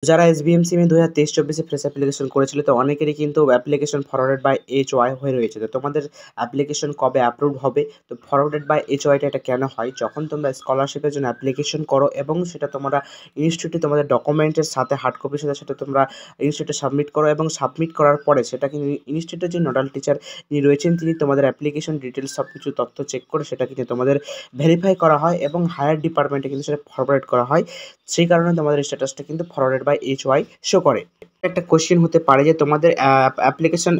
যারা SBMCME 2023-24 fresh application করেছিল তো অনেকেরই কিন্তু অ্যাপ্লিকেশন ফরওয়ার্ডেড বাই HY হয়ে রয়েছে। তো তোমাদের অ্যাপ্লিকেশন কবে অ্যাপ্রুভড হবে? তো ফরওয়ার্ডেড বাই HY টা এটা কেন হয়? যখন তোমরা স্কলারশিপের জন্য অ্যাপ্লিকেশন করো এবং সেটা তোমরা ইনস্টিটিউটে তোমাদের ডকুমেন্টের সাথে হার্ড কপির সাথে সেটা তোমরা ইনস্টিটিউটে সাবমিট করো এবং সাবমিট করার পরে সেটা কিন্তু ইনস্টিটিউটের যে নোডাল টিচার যিনি রয়েছেন তিনি তোমাদের অ্যাপ্লিকেশন ডিটেইলস সব কিছু তথ্য চেক করে সেটা কিন্তু তোমাদের ভেরিফাই করা হয় এবং হায়ার ডিপার্টমেন্টে কিন্তু সেটা ফরওয়ার্ড করা হয়। সেই কারণে তোমাদের স্ট্যাটাসটা কিন্তু ফরওয়ার্ডেড বাই HY শো করে। একটা কোয়েশ্চেন হতে পারে যে তোমাদের অ্যাপ্লিকেশন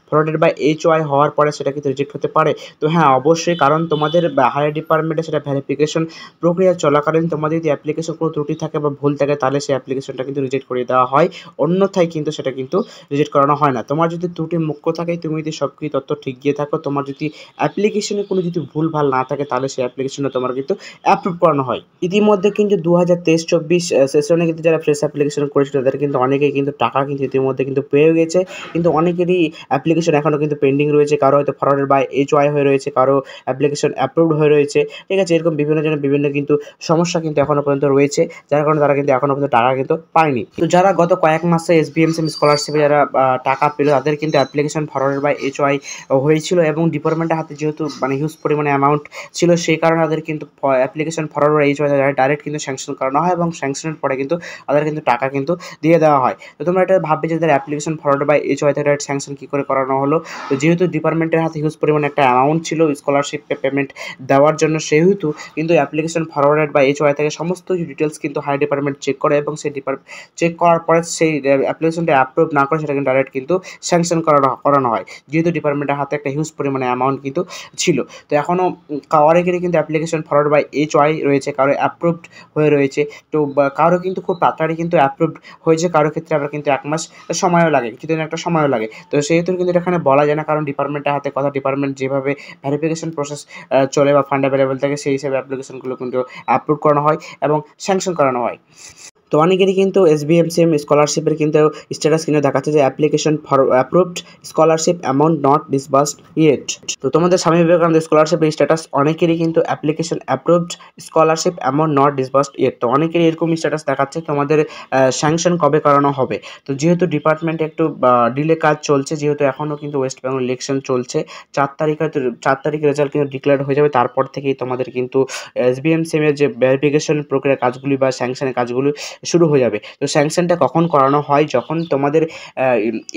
ফরওয়ার্ডেড বাই HY হওয়ার পরে সেটা কিন্তু রিজেক্ট হতে পারে। তো হ্যাঁ, অবশ্যই, কারণ তোমাদের হায়ার ডিপার্টমেন্টে সেটা ভেরিফিকেশন প্রক্রিয়া চলাকালীন তোমাদের যদি অ্যাপ্লিকেশন কোনো ত্রুটি থাকে বা ভুল থাকে তাহলে সেই অ্যাপ্লিকেশনটা কিন্তু রিজেক্ট করে দেওয়া হয়। অন্যথায় কিন্তু সেটা কিন্তু রিজেক্ট করানো হয় না। তোমার যদি ত্রুটি মুক্ত থাকে, তুমি যদি সব কিছু তথ্য ঠিক দিয়ে থাকো, তোমার যদি অ্যাপ্লিকেশনে কোনো যদি ভুলভাল না থাকে তাহলে সেই অ্যাপ্লিকেশনটা তোমার কিন্তু অ্যাপ্রুভ করানো হয়। ইতিমধ্যে কিন্তু 2023-24 সেশনে কিন্তু যারা ফ্রেশ অ্যাপ্লিকেশন করেছিল তাদের কিন্তু অনেকেই কিন্তু টাকা কিন্তু ইতিমধ্যে কিন্তু পেয়ে গেছে। কিন্তু অনেকেরই অ্যাপ্লিকেশন এখনও কিন্তু পেন্ডিং রয়েছে। কারো হয়তো ফরওয়ার্ডেড বাই HY হয়ে রয়েছে, কারো অ্যাপ্লিকেশন অ্যাপ্রুভড হয়ে রয়েছে। ঠিক আছে? এরকম বিভিন্ন জনের বিভিন্ন কিন্তু সমস্যা কিন্তু এখনও পর্যন্ত রয়েছে। যার কারণে তারা কিন্তু এখনও পর্যন্ত টাকা কিন্তু পায়নি। তো যারা গত কয়েক মাসে SBMCM স্কলারশিপে যারা টাকা পেল তাদের কিন্তু অ্যাপ্লিকেশন ফরওয়ার্ডেড বাই HY হয়েছিল এবং ডিপার্টমেন্টের হাতে যেহেতু মানে হিউজ পরিমাণে অ্যামাউন্ট ছিল সেই কারণে তাদের কিন্তু application forward by HY direct কিন্তু স্যাংশন করানো হয় এবং স্যাংশনের পরে কিন্তু তাদের কিন্তু টাকা কিন্তু দিয়ে দেওয়া হয়। তো তোমরা এটা ভাববে যে তাদের অ্যাপ্লিকেশন ফরওয়ার্ড বাই HY থেকে ডাইরেক্ট স্যাংশন কী করে করানো হলো? তো যেহেতু ডিপার্টমেন্টের হাতে হিউজ পরিমাণে একটা অ্যামাউন্ট ছিল স্কলারশিপ পেমেন্ট দেওয়ার জন্য, সেহেতু কিন্তু অ্যাপ্লিকেশন ফরওয়ার্ডেড বাই HY থেকে সমস্ত ডিটেলস কিন্তু হায়ার ডিপার্টমেন্ট চেক করে এবং সেই চেক করার পরে সেই অ্যাপ্লিকেশনটা অ্যাপ্রুভ না করে সেটা কিন্তু ডাইরেক্ট কিন্তু স্যাংশন করানো হয়। যেহেতু ডিপার্টমেন্টের হাতে একটা হিউজ পরিমাণে অ্যামাউন্ট কিন্তু ছিল। তো এখনও অনেকেরই কিন্তু অ্যাপ্লিকেশন ফরওয়ার্ড বাই HY রয়েছে, কারো অ্যাপ্রুভড হয়ে রয়েছে। তো কারো কিন্তু খুব তাড়াতাড়ি কিন্তু অ্যাপ্রুভড হয়েছে, কারো ক্ষেত্রে আবার কিন্তু 1 মাস সময়ও লাগে, কিছুদিন একটা সময়ও লাগে। তো সেহেতু কিন্তু এটা এখানে বলা যায় না, কারণ ডিপার্টমেন্টের হাতে কথা, ডিপার্টমেন্ট যেভাবে ভেরিফিকেশন প্রসেস চলে বা ফান্ড অ্যাভেলেবেল থাকে সেই হিসেবে অ্যাপ্লিকেশনগুলো কিন্তু অ্যাপ্রুভ করানো হয় এবং স্যাংশন করানো হয়। তো অনেকেরই কিন্তু SBMCM স্কলারশিপের কিন্তু স্ট্যাটাস কিন্তু দেখাচ্ছে যে application for approved scholarship amount not disbursed yet. তো তোমাদের স্বামী বিবেকানন্দ স্কলারশিপের স্ট্যাটাস অনেকেরই কিন্তু application approved scholarship amount not disbursed yet. তো অনেকেরই এরকম স্ট্যাটাস দেখাচ্ছে তোমাদের স্যাংশন কবে করানো হবে। তো যেহেতু ডিপার্টমেন্টে একটু ডিলে কাজ চলছে, যেহেতু এখনও কিন্তু ওয়েস্ট বেঙ্গল ইলেকশন চলছে, 4 তারিখে রেজাল্ট কিন্তু ডিক্লেয়ার হয়ে যাবে। তারপর থেকেই তোমাদের কিন্তু SBMCM এর যে ভেরিফিকেশন প্রক্রিয়ার কাজগুলি বা স্যাংশনের কাজগুলি শুরু হয়ে যাবে। তো স্যাংশনটা কখন করানো হয়? যখন তোমাদের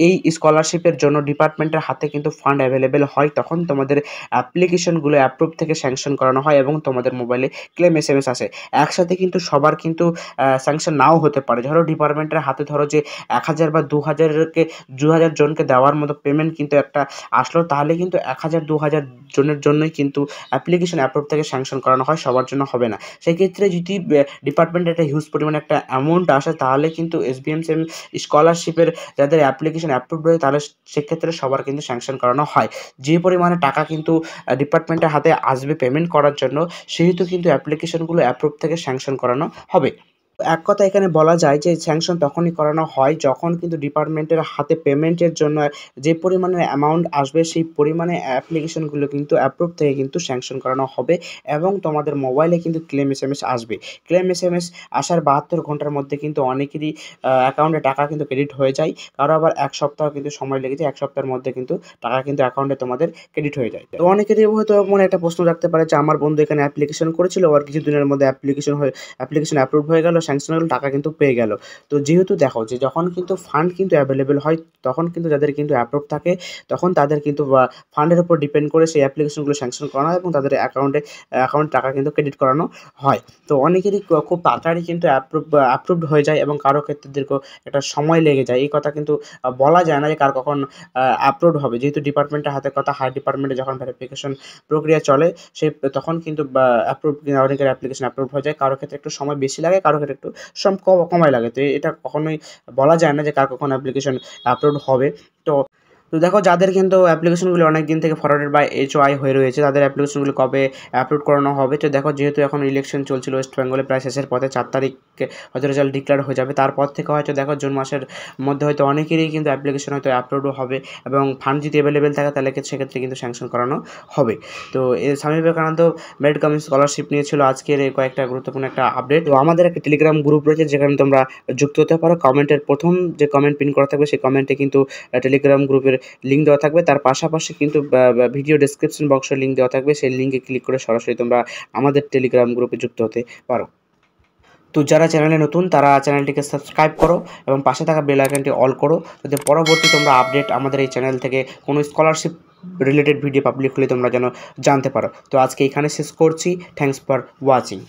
এই স্কলারশিপের জন্য ডিপার্টমেন্টের হাতে কিন্তু ফান্ড অ্যাভেলেবেল হয়, তখন তোমাদের অ্যাপ্লিকেশনগুলো অ্যাপ্রুভ থেকে স্যাংশন করানো হয় এবং তোমাদের মোবাইলে ক্লেম SMS আসে। একসাথে কিন্তু সবার কিন্তু স্যাংশন নাও হতে পারে। ধরো ডিপার্টমেন্টের হাতে ধরো যে 1000 বা 2000 জনকে দেওয়ার মতো পেমেন্ট কিন্তু একটা আসলো, তাহলে কিন্তু 1000-2000 জনের জন্যই কিন্তু অ্যাপ্লিকেশন অ্যাপ্রুভ থেকে স্যাংশন করানো হয়, সবার জন্য হবে না। সেক্ষেত্রে যদি ডিপার্টমেন্টে একটা হিউজ পরিমাণে একটা অ্যামাউন্ট আসে তাহলে কিন্তু SBMCM স্কলারশিপের যাদের অ্যাপ্লিকেশন অ্যাপ্রুভড হয় তাহলে সেক্ষেত্রে সবার কিন্তু স্যাংশন করানো হয়। যে পরিমাণে টাকা কিন্তু ডিপার্টমেন্টের হাতে আসবে পেমেন্ট করার জন্য, সেহেতু কিন্তু অ্যাপ্লিকেশনগুলো অ্যাপ্রুভ থেকে স্যাংশন করানো হবে। এক কথায় এখানে বলা যায় যে স্যাংশন তখনই করানো হয় যখন কিন্তু ডিপার্টমেন্টের হাতে পেমেন্টের জন্য যে পরিমাণের অ্যামাউন্ট আসবে সেই পরিমাণে অ্যাপ্লিকেশনগুলো কিন্তু অ্যাপ্রুভ থেকে কিন্তু স্যাংশন করানো হবে এবং তোমাদের মোবাইলে কিন্তু ক্লেম SMS আসবে। ক্লেম SMS আসার 72 ঘন্টার মধ্যে কিন্তু অনেকেরই অ্যাকাউন্টে টাকা কিন্তু ক্রেডিট হয়ে যায়। কারো আবার 1 সপ্তাহ কিন্তু সময় লেগে যায়। 1 সপ্তাহের মধ্যে কিন্তু টাকা কিন্তু অ্যাকাউন্টে তোমাদের ক্রেডিট হয়ে যায়। তো অনেকেরই হয়তো মনে একটা প্রশ্ন রাখতে পারে যে আমার বন্ধু এখানে অ্যাপ্লিকেশন করেছিল, আর কিছুদিনের মধ্যে অ্যাপ্লিকেশন অ্যাপ্রুভ হয়ে গেল, স্যাংশন হলো, টাকা কিন্তু পেয়ে গেল। তো যেহেতু দেখো যে যখন কিন্তু ফান্ড কিন্তু অ্যাভেলেবেল হয় তখন কিন্তু যাদের কিন্তু অ্যাপ্রুভ থাকে তখন তাদের কিন্তু ফান্ডের উপর ডিপেন্ড করে সেই অ্যাপ্লিকেশনগুলো স্যাংশন করানো হয় এবং তাদের অ্যাকাউন্টে টাকা কিন্তু ক্রেডিট করানো হয়। তো অনেকেরই খুব তাড়াতাড়ি কিন্তু অ্যাপ্রুভড হয়ে যায় এবং কারো ক্ষেত্রে দীর্ঘ একটা সময় লেগে যায়। এই কথা কিন্তু বলা যায় না যে কার কখন অ্যাপ্রুভড হবে। যেহেতু ডিপার্টমেন্টের হাতে কথা, হায়ার ডিপার্টমেন্টে যখন ভেরিফিকেশন প্রক্রিয়া চলে তখন কিন্তু অনেকের অ্যাপ্লিকেশন অ্যাপ্রুভ হয়ে যায়। কারো ক্ষেত্রে একটু সময় বেশি লাগে, কারো ক্ষেত্রে একটু কমায় লাগে। তো এটা কখনোই বলা যায় না যে কার কখন অ্যাপ্লিকেশন অ্যাপ্রুভড হবে। তো তো দেখো যাদের কিন্তু অ্যাপ্লিকেশনগুলি অনেক দিন থেকে ফরওয়ার্ডেড বাই HOI হয়ে রয়েছে তাদের অ্যাপ্লিকেশনগুলি কবে আপলোড করানো হবে। তো দেখো যেহেতু এখন ইলেকশন চলছিল ওয়েস্ট বেঙ্গলে প্রায় শেষের পথে 4 তারিখে হয়তো রেজাল্ট ডিক্লেয়ার হয়ে যাবে, তারপর থেকে হয়তো দেখো জুন মাসের মধ্যে হয়তো অনেকেরই কিন্তু অ্যাপ্লিকেশন হয়তো আপলোডও হবে এবং ফান্ড যদি অ্যাভেলেবেল থাকে তাহলে সেক্ষেত্রে কিন্তু স্যাংশন করানো হবে। তো Swami Vivekananda merit coming scholarship নিয়েছিল আজকের এই কয়েকটা গুরুত্বপূর্ণ একটা আপডেট। তো আমাদের একটা টেলিগ্রাম গ্রুপ রয়েছে যেখানে তোমরা যুক্ত হতে পারো। কমেন্টের প্রথম যে কমেন্ট পিন করা থাকবে সেই কমেন্টে কিন্তু টেলিগ্রাম গ্রুপের লিঙ্ক দেওয়া থাকবে, তার পাশাপাশি কিন্তু ভিডিও ডেসক্রিপশন বক্সের লিঙ্ক দেওয়া থাকবে, সেই লিঙ্কে ক্লিক করে সরাসরি তোমরা আমাদের টেলিগ্রাম গ্রুপে যুক্ত হতে পারো। তো যারা চ্যানেলে নতুন তারা চ্যানেলটিকে সাবস্ক্রাইব করো এবং পাশে থাকা বেল আইকনটি অল করো, যাতে পরবর্তী তোমরা আপডেট আমাদের এই চ্যানেল থেকে কোনো স্কলারশিপ রিলেটেড ভিডিও পাবলিক হলে তোমরা যেন জানতে পারো। তো আজকে এখানে শেষ করছি। Thanks for watching.